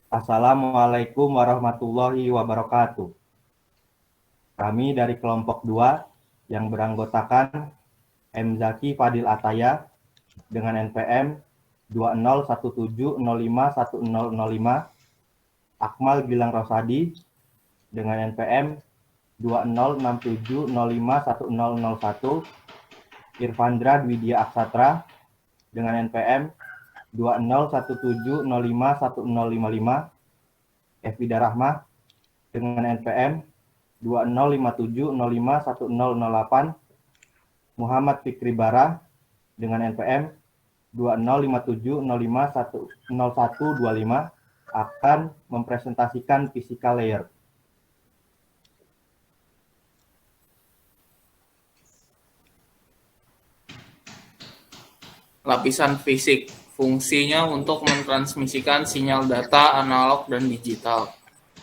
Assalamualaikum warahmatullahi wabarakatuh. Kami dari kelompok 2 yang beranggotakan M. Zaki Fadil Ataya dengan NPM 2017051005, Akmal Gilang Rosadi dengan NPM 2067051001, Irfandra Dwidia Aksatra dengan NPM 2017051055, Evida Rahmah dengan NPM 2057051008, Muhammad Fikri Bara dengan NPM 205705010125 akan mempresentasikan physical layer. Lapisan fisik, fungsinya untuk mentransmisikan sinyal data analog dan digital.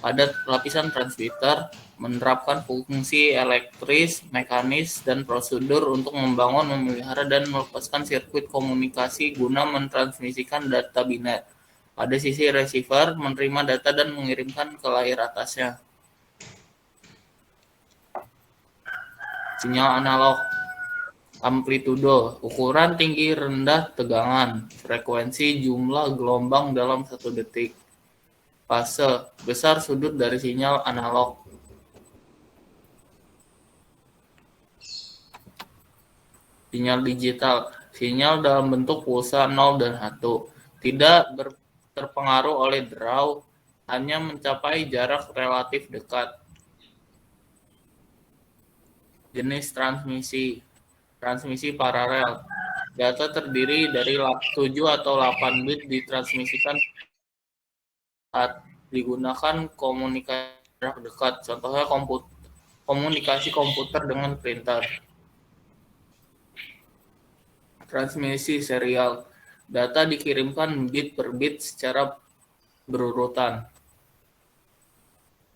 Pada lapisan transmitter, menerapkan fungsi elektris, mekanis, dan prosedur untuk membangun, memelihara, dan melepaskan sirkuit komunikasi guna mentransmisikan data biner. Pada sisi receiver, menerima data dan mengirimkan ke layer atasnya. Sinyal analog, amplitudo, ukuran tinggi rendah tegangan, frekuensi jumlah gelombang dalam 1 detik. Fase, besar sudut dari sinyal analog. Sinyal digital, sinyal dalam bentuk pulsa 0 dan 1, tidak terpengaruh oleh draw, hanya mencapai jarak relatif dekat. Jenis transmisi, transmisi paralel. Data terdiri dari 7 atau 8 bit ditransmisikan saat digunakan komunikasi jarak dekat, contohnya komunikasi komputer dengan printer. Transmisi serial, data dikirimkan bit per bit secara berurutan.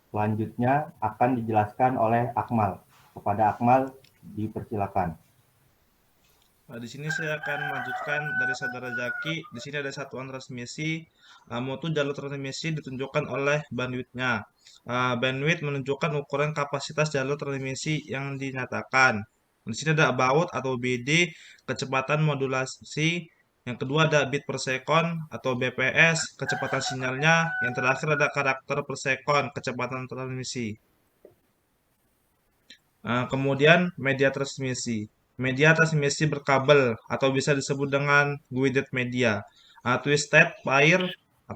Selanjutnya akan dijelaskan oleh Akmal. Kepada Akmal dipersilakan. Di sini saya akan melanjutkan dari saudara Zaki. Di sini ada satuan transmisi. Mutu jalur transmisi ditunjukkan oleh bandwidth-nya. Bandwidth menunjukkan ukuran kapasitas jalur transmisi yang dinyatakan. Di sini ada baud atau BD, kecepatan modulasi. Yang kedua ada bit per second atau BPS, kecepatan sinyalnya. Yang terakhir ada karakter per second, kecepatan transmisi. Kemudian media transmisi. Media transmisi berkabel atau bisa disebut dengan guided media. Twisted pair,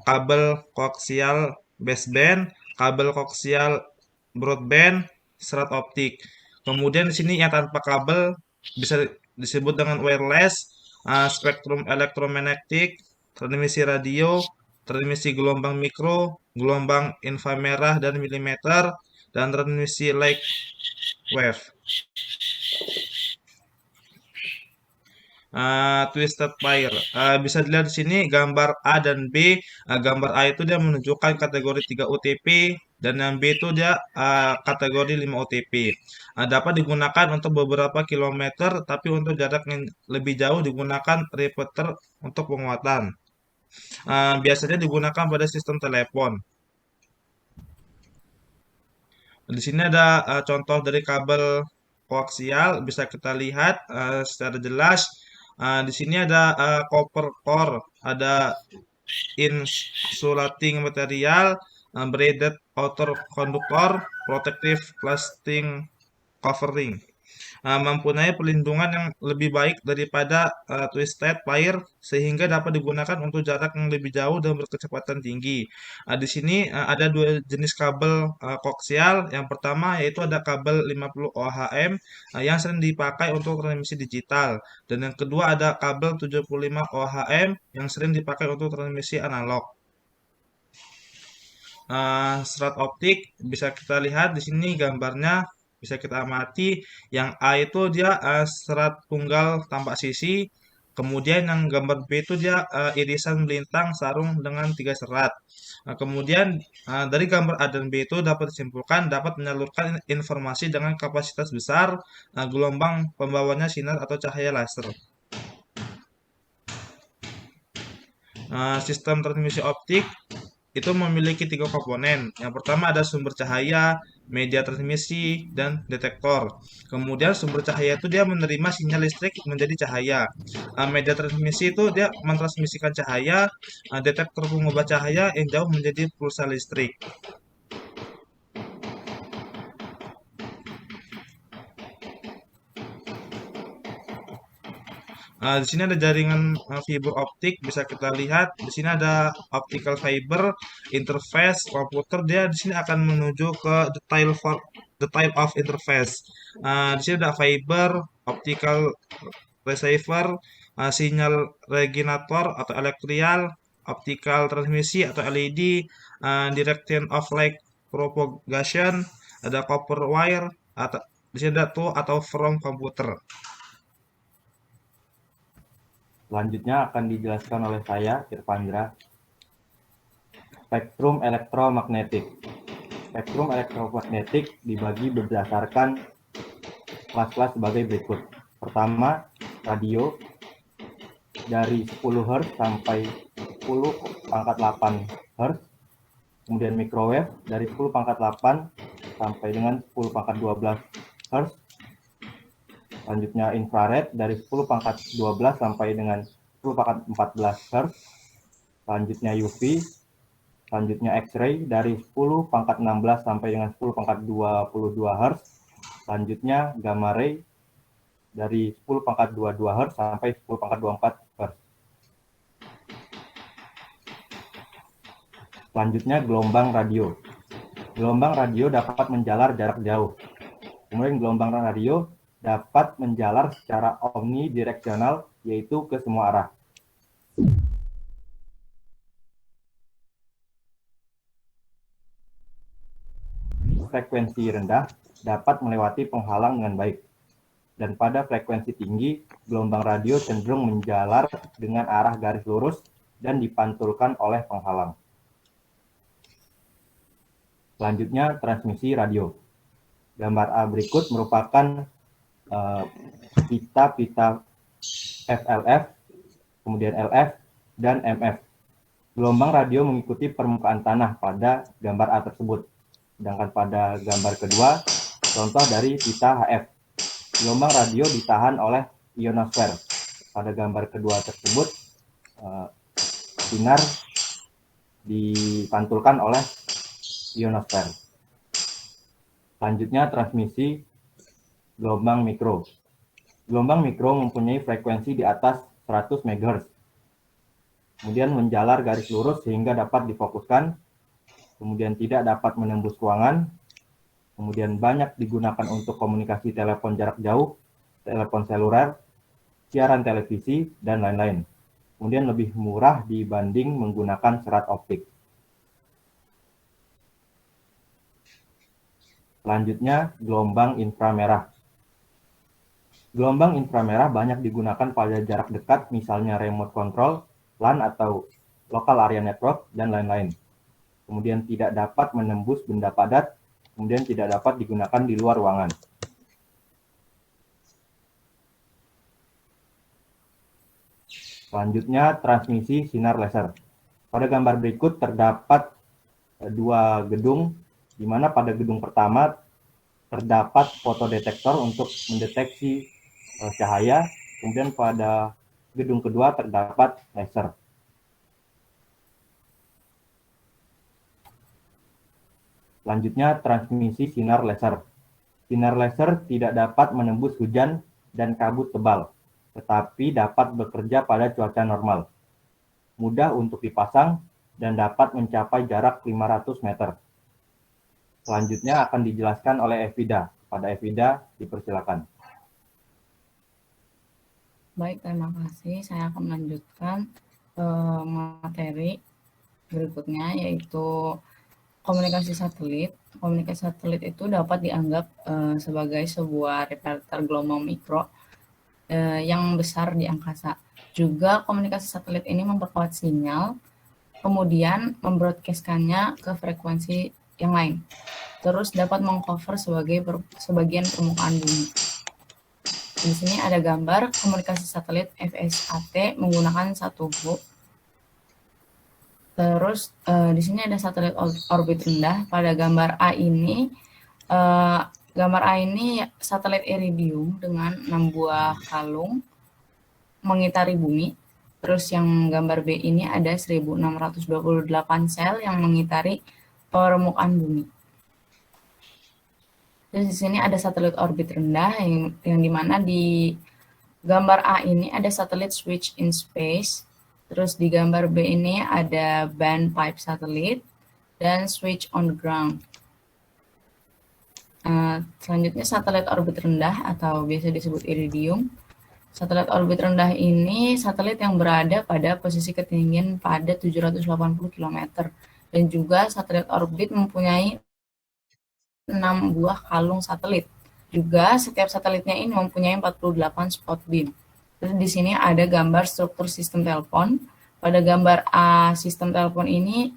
kabel koaksial baseband, kabel koaksial broadband, serat optik. Kemudian di sini yang tanpa kabel bisa disebut dengan wireless, spektrum elektromagnetik, transmisi radio, transmisi gelombang mikro, gelombang inframerah dan milimeter, dan transmisi light wave. Twisted pair. Bisa dilihat di sini gambar A dan B. Gambar A itu dia menunjukkan kategori 3 UTP dan yang B itu dia kategori 5 UTP. Dapat digunakan untuk beberapa kilometer, tapi untuk jarak yang lebih jauh digunakan repeater untuk penguatan. Biasanya digunakan pada sistem telepon. Di sini ada contoh dari kabel koaksial, bisa kita lihat secara jelas. Di sini ada copper core, ada insulating material, braided outer conductor, protective plastic covering. Mempunyai perlindungan yang lebih baik daripada twisted pair sehingga dapat digunakan untuk jarak yang lebih jauh dan berkecepatan tinggi. Di sini ada dua jenis kabel koaksial. Yang pertama yaitu ada kabel 50 ohm yang sering dipakai untuk transmisi digital, dan yang kedua ada kabel 75 ohm yang sering dipakai untuk transmisi analog. Serat optik bisa kita lihat di sini gambarnya, bisa kita amati. Yang A itu dia serat tunggal tanpa sisi, kemudian yang gambar B itu dia irisan melintang sarung dengan 3 serat. Kemudian dari gambar A dan B itu dapat disimpulkan dapat menyalurkan informasi dengan kapasitas besar, gelombang pembawanya sinar atau cahaya laser. Sistem transmisi optik itu memiliki 3 komponen. Yang pertama ada sumber cahaya, media transmisi, dan detektor. Kemudian sumber cahaya itu dia menerima sinyal listrik menjadi cahaya. Media transmisi itu dia mentransmisikan cahaya, detektor pengubah cahaya yang jauh menjadi pulsa listrik. Di sini ada jaringan fiber optik, bisa kita lihat. Di sini ada optical fiber interface komputer. Dia di sini akan menuju ke the type of interface. Di sini ada fiber, optical receiver, sinyal regulator atau elektrial, optical transmisi atau LED, direction of light propagation, ada copper wire, atau di sini ada to atau from komputer. Selanjutnya akan dijelaskan oleh saya, Irfandra. Spektrum elektromagnetik. Spektrum elektromagnetik dibagi berdasarkan kelas-kelas sebagai berikut. Pertama, radio dari 10 Hz sampai 10⁸ Hz. Kemudian microwave dari 10⁸ sampai dengan 10⁻12 Hz. Selanjutnya infrared dari 10⁻12 sampai dengan 10⁻14 Hz. Selanjutnya UV. Selanjutnya X-ray dari 10⁻16 sampai dengan 10⁻22 Hz. Selanjutnya gamma ray dari 10⁻22 Hz sampai 10⁻24 Hz. Selanjutnya gelombang radio. Gelombang radio dapat menjalar jarak jauh. Kemudian gelombang radio dapat menjalar secara omnidireksional, yaitu ke semua arah. Frekuensi rendah dapat melewati penghalang dengan baik. Dan pada frekuensi tinggi, gelombang radio cenderung menjalar dengan arah garis lurus dan dipantulkan oleh penghalang. Selanjutnya, transmisi radio. Gambar A berikut merupakan pita-pita FLF, kemudian LF, dan MF. Gelombang radio mengikuti permukaan tanah pada gambar A tersebut. Sedangkan pada gambar kedua, contoh dari pita HF. Gelombang radio ditahan oleh ionosfer. Pada gambar kedua tersebut, sinar dipantulkan oleh ionosfer. Selanjutnya, transmisi gelombang mikro. Gelombang mikro mempunyai frekuensi di atas 100 MHz. Kemudian menjalar garis lurus sehingga dapat difokuskan, kemudian tidak dapat menembus ruangan, kemudian banyak digunakan untuk komunikasi telepon jarak jauh, telepon seluler, siaran televisi, dan lain-lain. Kemudian lebih murah dibanding menggunakan serat optik. Selanjutnya, gelombang inframerah. Gelombang inframerah banyak digunakan pada jarak dekat, misalnya remote control, LAN atau local area network, dan lain-lain. Kemudian tidak dapat menembus benda padat, kemudian tidak dapat digunakan di luar ruangan. Selanjutnya, transmisi sinar laser. Pada gambar berikut terdapat dua gedung, di mana pada gedung pertama terdapat fotodetektor untuk mendeteksi cahaya, kemudian pada gedung kedua terdapat laser. Selanjutnya, transmisi sinar laser. Sinar laser tidak dapat menembus hujan dan kabut tebal, tetapi dapat bekerja pada cuaca normal. Mudah untuk dipasang dan dapat mencapai jarak 500 meter. Selanjutnya akan dijelaskan oleh Evida. Pada Evida, dipersilakan. Baik, terima kasih. Saya akan melanjutkan materi berikutnya, yaitu komunikasi satelit. Komunikasi satelit itu dapat dianggap sebagai sebuah repeater gelombang mikro yang besar di angkasa. Juga komunikasi satelit ini memperkuat sinyal, kemudian membroadcast-kannya ke frekuensi yang lain. Terus dapat mengcover sebagian permukaan bumi. Di sini ada gambar komunikasi satelit FSAT menggunakan 1 hub. Terus di sini ada satelit orbit rendah. Pada gambar A ini, satelit Iridium dengan 6 buah kalung mengitari bumi. Terus yang gambar B ini ada 1628 sel yang mengitari permukaan bumi. Terus di sini ada satelit orbit rendah yang dimana di gambar A ini ada satelit Switch in Space. Terus di gambar B ini ada Band Pipe Satellite dan Switch on the Ground. Selanjutnya satelit orbit rendah atau biasa disebut Iridium. Satelit orbit rendah ini satelit yang berada pada posisi ketinggian pada 780 km. Dan juga satelit orbit mempunyai 6 buah kalung satelit. Juga setiap satelitnya ini mempunyai 48 spot beam. Terus di sini ada gambar struktur sistem telepon. Pada gambar A, sistem telepon ini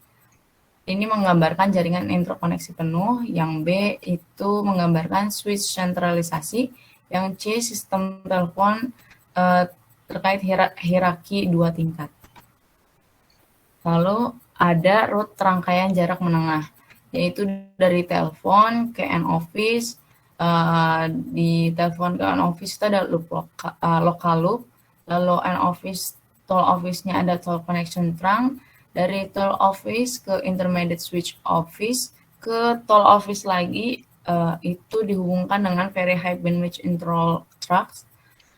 menggambarkan jaringan interkoneksi penuh. Yang B itu menggambarkan switch sentralisasi. Yang C sistem telepon terkait hierarki 2 tingkat. Lalu ada route rangkaian jarak menengah, yaitu dari telepon ke end office. Di telepon ke end office itu ada loop local loop, lalu end office toll office-nya ada toll connection trunk, dari toll office ke intermediate switch office, ke toll office lagi itu dihubungkan dengan very high bandwidth interval tracks,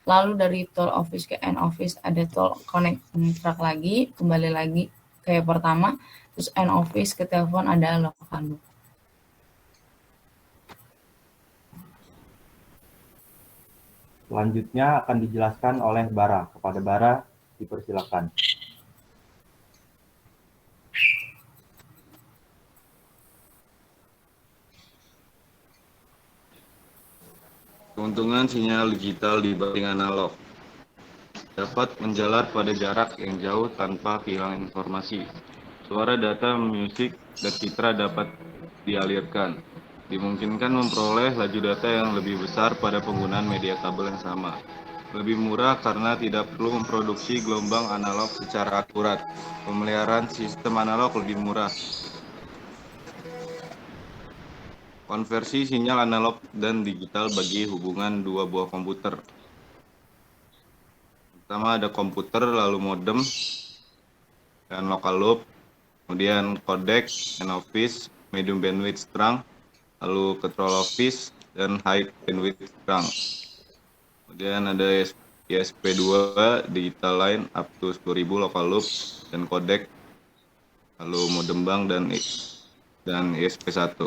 lalu dari toll office ke end office ada toll connecting track lagi, kembali lagi kayak pertama, terus end office ke telepon ada local loop. Selanjutnya akan dijelaskan oleh Bara. Kepada Bara, dipersilakan. Keuntungan sinyal digital dibanding analog. Dapat menjalar pada jarak yang jauh tanpa kehilangan informasi. Suara, data, musik, dan citra dapat dialirkan. Dimungkinkan memperoleh laju data yang lebih besar pada penggunaan media kabel yang sama. Lebih murah karena tidak perlu memproduksi gelombang analog secara akurat. Pemeliharaan sistem analog lebih murah. Konversi sinyal analog dan digital bagi hubungan dua buah komputer. Pertama ada komputer, lalu modem, dan local loop, kemudian codec, end office, medium bandwidth trunk, lalu control office, dan high bandwidth trunk. Kemudian ada ISP2, digital line up to 10.000 local loop, dan codec, lalu modem bank, dan ISP1.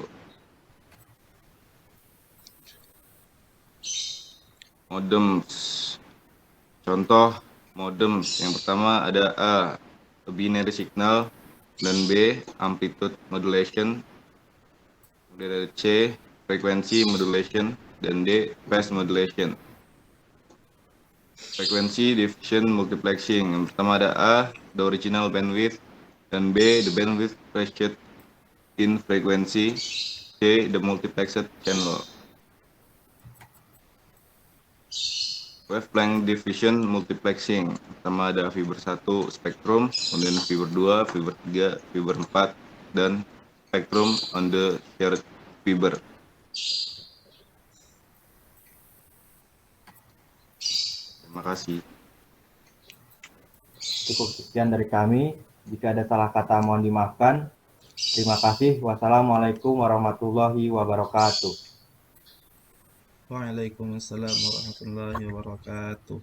Modem. Contoh modem yang pertama ada A, binary signal, dan B, amplitude modulation, kemudian ada C, frequency modulation, dan D, phase modulation. Frequency division multiplexing, yang pertama ada A, the original bandwidth, dan B, the bandwidth pressured in frequency, C, the multiplexed channel. Wavelength division multiplexing, pertama ada fiber 1 spektrum, kemudian fiber 2, fiber 3, fiber 4, dan spektrum on the shared fiber. Terima kasih. Cukup sekian dari kami. Jika ada salah kata mohon dimaafkan. Terima kasih. Wassalamualaikum warahmatullahi wabarakatuh. Waalaikumsalam warahmatullahi wabarakatuh.